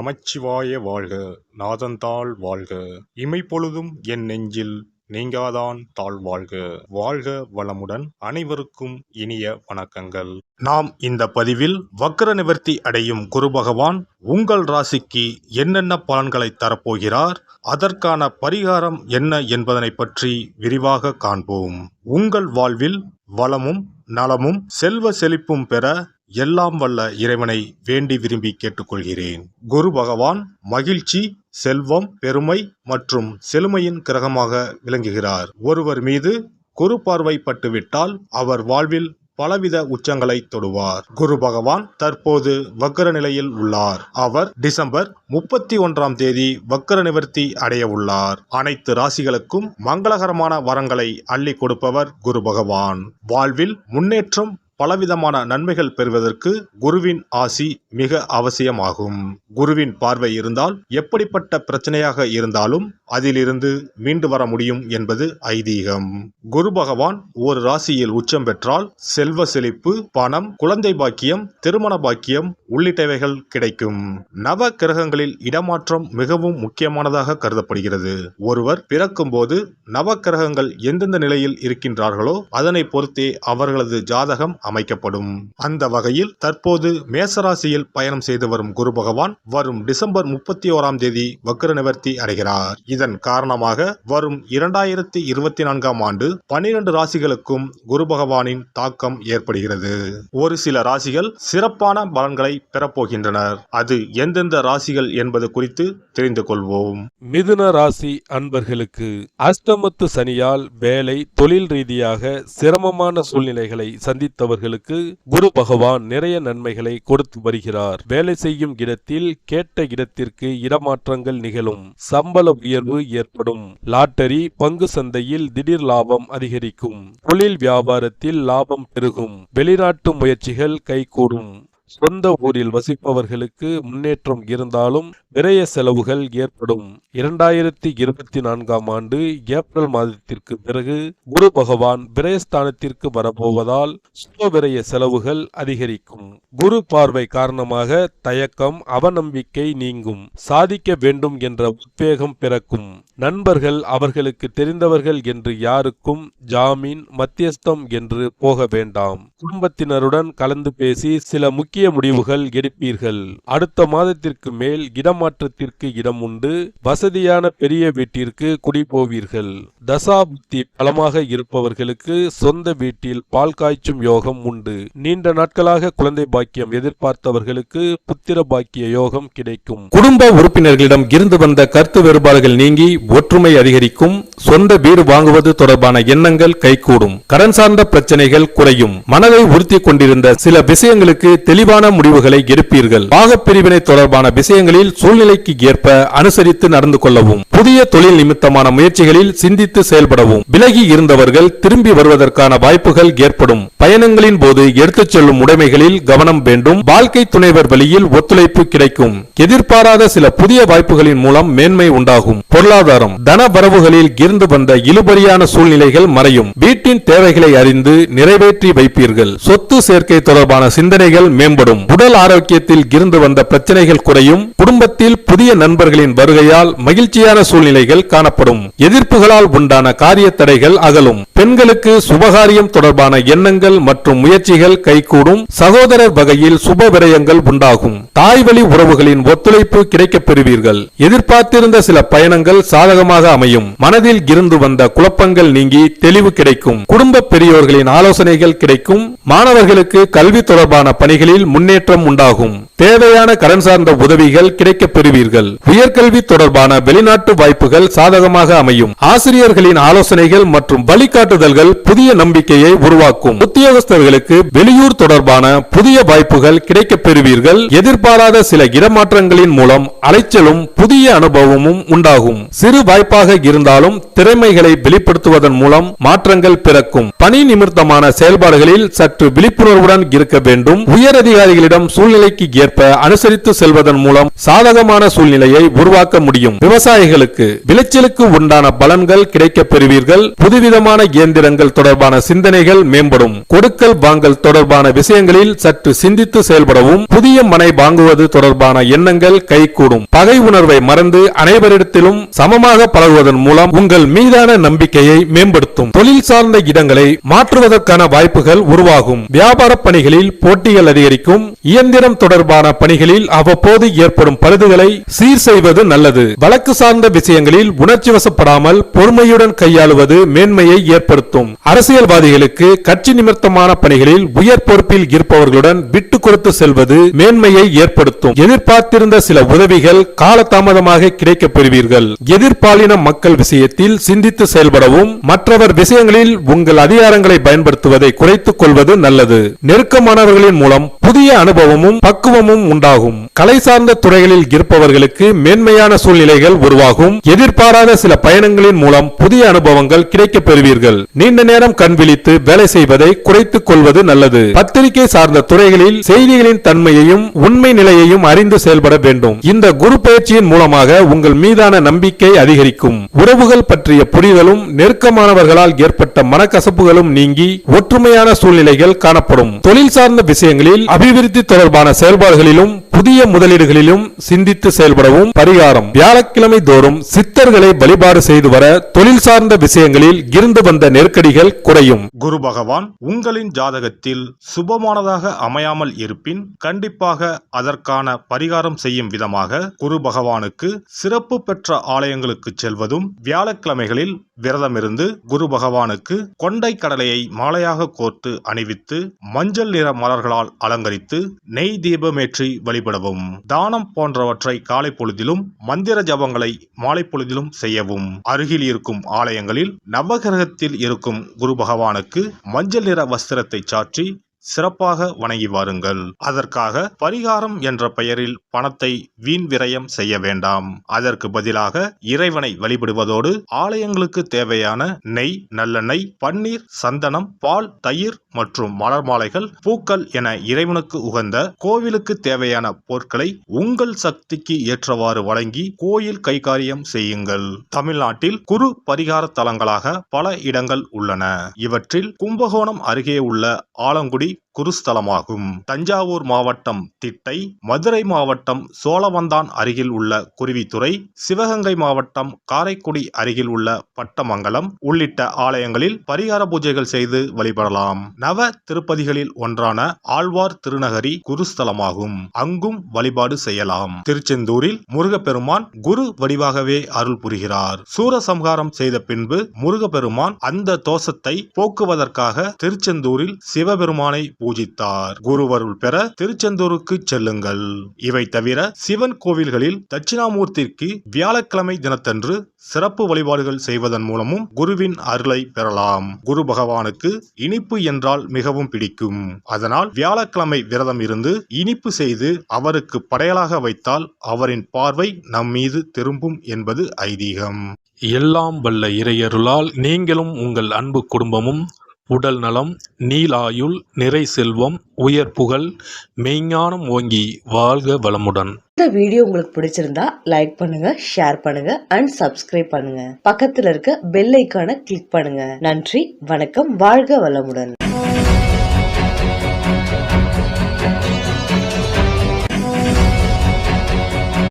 நமச்சிவாய வாழ்க. நாதந்தாள் வாழ்க. இமைப்பொழுதும் என் நெஞ்சில் நீங்காதான் தாழ் வாழ்க. வாழ்க வளமுடன். அனைவருக்கும் இனிய வணக்கங்கள். நாம் இந்த பதிவில் வக்ர நிவர்த்தி அடையும் குரு பகவான் உங்கள் ராசிக்கு என்னென்ன பலன்களை தரப்போகிறார், அதற்கான பரிகாரம் என்ன என்பதனை பற்றி விரிவாக காண்போம். உங்கள் வாழ்வில் வளமும் நலமும் செல்வ செழிப்பும் பெற எல்லாம் வல்ல இறைவனை வேண்டி விரும்பி கேட்டுக்கொள்கிறேன். குரு பகவான் மகிழ்ச்சி, செல்வம், பெருமை மற்றும் செழுமையின் கிரகமாக விளங்குகிறார். ஒருவர் மீது குரு பார்வை பட்டுவிட்டால் அவர் வாழ்வில் பலவித உச்சங்களை தொடுவார். குரு பகவான் தற்போது வக்ர நிலையில் உள்ளார். அவர் டிசம்பர் 31ஆம் தேதி வக்ர நிவர்த்தி அடைய உள்ளார். அனைத்து ராசிகளுக்கும் மங்களகரமான வரங்களை அள்ளி கொடுப்பவர் குரு பகவான். வாழ்வில் முன்னேற்றம், பலவிதமான நன்மைகள் பெறுவதற்கு குருவின் ஆசி மிக அவசியமாகும். குருவின் பார்வை இருந்தால் எப்படிப்பட்ட பிரச்சனையாக இருந்தாலும் அதிலிருந்து மீண்டு வர முடியும் என்பது ஐதீகம். குரு பகவான் ஒரு ராசியில் உச்சம் பெற்றால் செல்வ செழிப்பு, பணம், குழந்தை பாக்கியம், திருமண பாக்கியம் உள்ளிட்டவைகள் கிடைக்கும். நவ கிரகங்களில் இடமாற்றம் மிகவும் முக்கியமானதாக கருதப்படுகிறது. ஒருவர் பிறக்கும் போது நவ கிரகங்கள் எந்தெந்த நிலையில் இருக்கின்றார்களோ அதனை பொறுத்தே அவர்களது ஜாதகம் அமைக்கப்படும். அந்த வகையில் தற்போது மேசராசியில் பயணம் செய்து வரும் குரு பகவான் வரும் டிசம்பர் 31ஆம் தேதி வக்ர நிவர்த்தி அடைகிறார். இதன் காரணமாக வரும் 2024ஆம் ஆண்டு 12 ராசிகளுக்கும் குரு பகவானின் தாக்கம் ஏற்படுகிறது. ஒரு சில ராசிகள் சிறப்பான பலன்களை பெறப்போகின்றனர். அது எந்தெந்த ராசிகள் என்பது குறித்து தெரிந்து கொள்வோம். மிதுன ராசி அன்பர்களுக்கு அஷ்டமத்து சனியால் வேலை, தொழில் ரீதியாக சிரமமான சூழ்நிலைகளை சந்தித்தவர்களுக்கு குரு பகவான் நிறைய நன்மைகளை கொடுத்து வருகிறார். வேலை செய்யும் இடத்தில் கேட்ட இடத்திற்கு இடமாற்றங்கள் நிகழும். சம்பள உயர்வு ஏற்படும். லாட்டரி, பங்கு சந்தையில் திடீர் லாபம் அதிகரிக்கும். தொழில் வியாபாரத்தில் லாபம் பெருகும். வெளிநாட்டு முயற்சிகள் கைகூடும். சொந்த ஊரில் வசிப்பவர்களுக்கு முன்னேற்றம் இருந்தாலும் விரய செலவுகள் ஏற்படும். 2024ஆம் ஆண்டு ஏப்ரல் மாதத்திற்கு பிறகு குரு பகவான் விரயஸ்தானத்திற்கு வரப்போவதால் சுப விரய செலவுகள் அதிகரிக்கும். குரு பார்வை காரணமாக தயக்கம், அவநம்பிக்கை நீங்கும். சாதிக்க வேண்டும் என்ற உத்வேகம் பிறக்கும். நண்பர்கள் அவர்களுக்கு தெரிந்தவர்கள் என்று யாருக்கும் ஜாமீன், மத்தியஸ்தம் என்று போக வேண்டாம். குடும்பத்தினருடன் கலந்து பேசி சில முக்கிய முடிவுகள் எடுப்பீர்கள். அடுத்த மாதத்திற்கு மேல் இடமாற்றத்திற்கு இடம் உண்டு. வசதியான பெரிய வீட்டிற்கு குடி போவீர்கள். தசா புத்தி பலமாக இருப்பவர்களுக்கு சொந்த வீட்டில் பால் காய்ச்சும் யோகம் உண்டு. நீண்ட நாட்களாக குழந்தை பாக்கியம் எதிர்பார்த்தவர்களுக்கு புத்திர பாக்கிய யோகம் கிடைக்கும். குடும்ப உறுப்பினர்களிடம் இருந்து வந்த கருத்து வேறுபாடுகள் நீங்கி ஒற்றுமை அதிகரிக்கும். சொந்த வீடு வாங்குவது தொடர்பான எண்ணங்கள் கைகூடும். கடன் சார்ந்த பிரச்சனைகள் குறையும். மனதை உறுத்தி கொண்டிருந்த சில விஷயங்களுக்கு தெளிவான முடிவுகளை எடுப்பீர்கள். பாகப்பிரிவினை தொடர்பான விஷயங்களில் சூழ்நிலைக்கு ஏற்ப அனுசரித்து நடந்து கொள்ளவும். புதிய தொழில் நிமித்தமான முயற்சிகளில் சிந்தித்து செயல்படவும். விலகி இருந்தவர்கள் திரும்பி வருவதற்கான வாய்ப்புகள் ஏற்படும். பயணங்களின் போது எடுத்துச் செல்லும் உடைமைகளில் கவனம் வேண்டும். வாழ்க்கை துணைவர் வழியில் ஒத்துழைப்பு கிடைக்கும். எதிர்பாராத சில புதிய வாய்ப்புகளின் மூலம் மேன்மை உண்டாகும். பொருளாதாரம், தன வரவுகளில் இருந்து வந்த இழுபறியான சூழ்நிலைகள் மறையும். வீட்டின் தேவைகளை அறிந்து நிறைவேற்றி வைப்பீர்கள். சொத்து சேர்க்கை தொடர்பான சிந்தனைகள் மேம்படும். உடல் ஆரோக்கியத்தில் இருந்து வந்த பிரச்சனைகள் குறையும். குடும்பத்தில் புதிய நண்பர்களின் வருகையால் மகிழ்ச்சியான சூழ்நிலைகள் காணப்படும். எதிர்ப்புகளால் உண்டான காரிய தடைகள் அகலும். பெண்களுக்கு சுபகாரியம் தொடர்பான எண்ணங்கள் மற்றும் முயற்சிகள் கைகூடும். சகோதரர் வகையில் சுப விரயங்கள் உண்டாகும். தாய்வழி உறவுகளின் ஒத்துழைப்பு கிடைக்கப் பெறுவீர்கள். எதிர்பார்த்திருந்த சில பயணங்கள் சாதகமாக அமையும். மனதில் இருந்து வந்த குழப்பங்கள் நீங்கி தெளிவு கிடைக்கும். குடும்ப பெரியோர்களின் ஆலோசனைகள் கிடைக்கும். மாணவர்களுக்கு கல்வி தொடர்பான பணிகளில் முன்னேற்றம் உண்டாகும். தேவையான கடன் சார்ந்த உதவிகள் கிடைக்கப் பெறுவீர்கள். உயர்கல்வி தொடர்பான வெளிநாட்டு வாய்ப்புகள் சாதகமாக அமையும். ஆசிரியர்களின் ஆலோசனைகள் மற்றும் வழிகாட்டுதல்கள் புதிய நம்பிக்கையை உருவாக்கும். உத்தியோகஸ்தர்களுக்கு வெளியூர் தொடர்பான புதிய வாய்ப்புகள் கிடைக்கப் பெறுவீர்கள். எதிர்பாராத சில இடமாற்றங்களின் மூலம் அலைச்சலும் புதிய அனுபவமும் உண்டாகும். சிறு வாய்ப்பாக இருந்தாலும் திறமைகளை வெளிப்படுத்துவதன் மூலம் மாற்றங்கள் பிறக்கும். பணி நிமித்தமான செயல்பாடுகளில் சற்று விழிப்புணர்வுடன் இருக்க வேண்டும். உயர் அதிகாரிகளிடம் சூழ்நிலைக்கு ஏற்ப அனுசரித்து செல்வதன் மூலம் சாதக சாதகமான சூழ்நிலையை உருவாக்க முடியும். விவசாயிகளுக்கு விளைச்சலுக்கு உண்டான பலன்கள் கிடைக்கப் பெறுவீர்கள். புதுவிதமான இயந்திரங்கள் தொடர்பான சிந்தனைகள் மேம்படும். கொடுக்கல் வாங்கல் தொடர்பான விஷயங்களில் சற்று சிந்தித்து செயல்படவும், புதிய மனை வாங்குவது தொடர்பான எண்ணங்கள் கைகூடும். பகை உணர்வை மறந்து அனைவரிடத்திலும் சமமாக பழகுவதன் மூலம் உங்கள் மீதான நம்பிக்கையை மேம்படுத்தும். தொழில் சார்ந்த இடங்களை மாற்றுவதற்கான வாய்ப்புகள் உருவாகும். வியாபார பணிகளில் போட்டிகள் அதிகரிக்கும். இயந்திரம் தொடர்பான பணிகளில் அவ்வப்போது ஏற்படும் பழுதுகளை சீர் செய்வது நல்லது. வழக்கு சார்ந்த விஷயங்களில் உணர்ச்சி வசப்படாமல் பொறுமையுடன் கையாளுவது மேன்மையை ஏற்படுத்தும். அரசியல்வாதிகளுக்கு கட்சி நிமித்தமான பணிகளில் உயர் பொறுப்பில் இருப்பவர்களுடன் விட்டு கொடுத்து செல்வது மேன்மையை ஏற்படுத்தும். எதிர்பார்த்திருந்த சில உதவிகள் காலதாமதமாக கிடைக்கப் பெறுவீர்கள். எதிர்பாலின மக்கள் விஷயத்தில் சிந்தித்து செயல்படவும், மற்றவர் விஷயங்களில் உங்கள் அதிகாரங்களை பயன்படுத்துவதை குறைத்துக் கொள்வது நல்லது. நெருக்கமானவர்களின் மூலம் புதிய அனுபவமும் பக்குவமும் உண்டாகும். கலை சார்ந்த துறைகளில் இருப்பவர்களுக்கு மேன்மையான சூழ்நிலைகள் உருவாகும். எதிர்பாராத சில பயணங்களின் மூலம் புதிய அனுபவங்கள் கிடைக்கப் பெறுவீர்கள். நீண்ட நேரம் கண் விழித்து வேலை செய்வதை குறைத்துக் கொள்வது நல்லது. பத்திரிகை சார்ந்த துறைகளில் செய்திகளின் தன்மையையும் உண்மை நிலையையும் அறிந்து செயல்பட வேண்டும். இந்த குரு பயிற்சியின் மூலமாக உங்கள் மீதான நம்பிக்கை அதிகரிக்கும். உறவுகள் பற்றிய புரிதலும் நெருக்கமானவர்களால் ஏற்பட்ட மனக்கசப்புகளும் நீங்கி ஒற்றுமையான சூழ்நிலைகள் காணப்படும். தொழில் சார்ந்த விஷயங்களில் அபிவிருத்தி தொடர்பான செயல்பாடுகளிலும் புதிய முதலீடுகளிலும் சிந்தித்து செயல்படவும். பரிகாரம்: வியாழக்கிழமை தோறும் சித்தர்களை வழிபாடு செய்து வர தொழில் சார்ந்த விஷயங்களில் இருந்து வந்த நெருக்கடிகள் குறையும். குரு பகவான் உங்களின் ஜாதகத்தில் சுபமானதாக அமையாமல் இருப்பின் கண்டிப்பாக அதற்கான பரிகாரம் செய்யும் விதமாக குரு பகவானுக்கு சிறப்பு பெற்ற ஆலயங்களுக்கு செல்வதும், வியாழக்கிழமைகளில் விரதமிருந்து குரு பகவானுக்கு கொண்டை கடலையை மாலையாக கோர்த்து அணிவித்து மஞ்சள் நிற மலர்களால் அலங்கரித்து நெய் தீபமேற்றி வழிபடவும். தானம் போன்றவற்றை காலை பொழுதிலும், மந்திர ஜபங்களை மாலை பொழுதிலும் செய்யவும். அருகில் இருக்கும் ஆலயங்களில் நவகிரகத்தில் இருக்கும் குரு பகவானுக்கு மஞ்சள் நிற வஸ்திரத்தை சாற்றி சிறப்பாக வணங்கி வாருங்கள். அதற்காக பரிகாரம் என்ற பெயரில் பணத்தை வீண் விரயம் செய்ய வேண்டாம். அதற்கு பதிலாக இறைவனை வழிபடுவதோடு ஆலயங்களுக்கு தேவையான நெய், நல்லெண்ணெய், பன்னீர், சந்தனம், பால், தயிர் மற்றும் மலர் மாலைகள், பூக்கள் என இறைவனுக்கு உகந்த கோவிலுக்கு தேவையான பொருட்களை உங்கள் சக்திக்கு ஏற்றவாறு வழங்கி கோயில் கைகாரியம் செய்யுங்கள். தமிழ்நாட்டில் குரு பரிகார தலங்களாக பல இடங்கள் உள்ளன. இவற்றில் கும்பகோணம் அருகே உள்ள ஆலங்குடி குருஸ்தலமாகும். தஞ்சாவூர் மாவட்டம் திட்டை, மதுரை மாவட்டம் சோழவந்தான் அருகில் உள்ள குருவித்துறை, சிவகங்கை மாவட்டம் காரைக்குடி அருகில் உள்ள பட்டமங்கலம் உள்ளிட்ட ஆலயங்களில் பரிகார பூஜைகள் செய்து வழிபடலாம். நவ திருப்பதிகளில் ஒன்றான ஆழ்வார் திருநகரி குருஸ்தலமாகும். அங்கும் வழிபாடு செய்யலாம். திருச்செந்தூரில் முருகப்பெருமான் குரு வடிவாகவே அருள் புரிகிறார். சூரசம்ஹாரம் செய்த பின்பு முருகப்பெருமான் அந்த தோஷத்தை போக்குவதற்காக திருச்செந்தூரில் சிவபெருமானை பூஜித்தார். குருவருள் பெற திருச்செந்தூருக்கு செல்லுங்கள். இவை தவிர சிவன் கோவில்களில் தட்சிணாமூர்த்திக்கு வியாழக்கிழமை தினத்தன்று சிறப்பு வழிபாடுகள் செய்வதன் மூலமும் குருவின் அருளை பெறலாம். குரு பகவானுக்கு இனிப்பு என்றால் மிகவும் பிடிக்கும். அதனால் வியாழக்கிழமை விரதம் இருந்து இனிப்பு செய்து அவருக்கு படையலாக வைத்தால் அவரின் பார்வை நம் மீது திரும்பும் என்பது ஐதீகம். எல்லாம் வல்ல இறையருளால் நீங்களும் உங்கள் அன்பு குடும்பமும் உடல் நலம், நீலாயுள், நிறை செல்வம், உயர் புகழ், மெய்ஞானம் ஓங்கி வாழ்க வளமுடன். இந்த வீடியோ உங்களுக்கு பிடிச்சிருந்தா லைக் பண்ணுங்க, ஷேர் பண்ணுங்க அண்ட் சப்ஸ்கிரைப் பண்ணுங்க. பக்கத்துல இருக்க பெல் ஐகானை கிளிக் பண்ணுங்க. நன்றி, வணக்கம், வாழ்க வளமுடன்.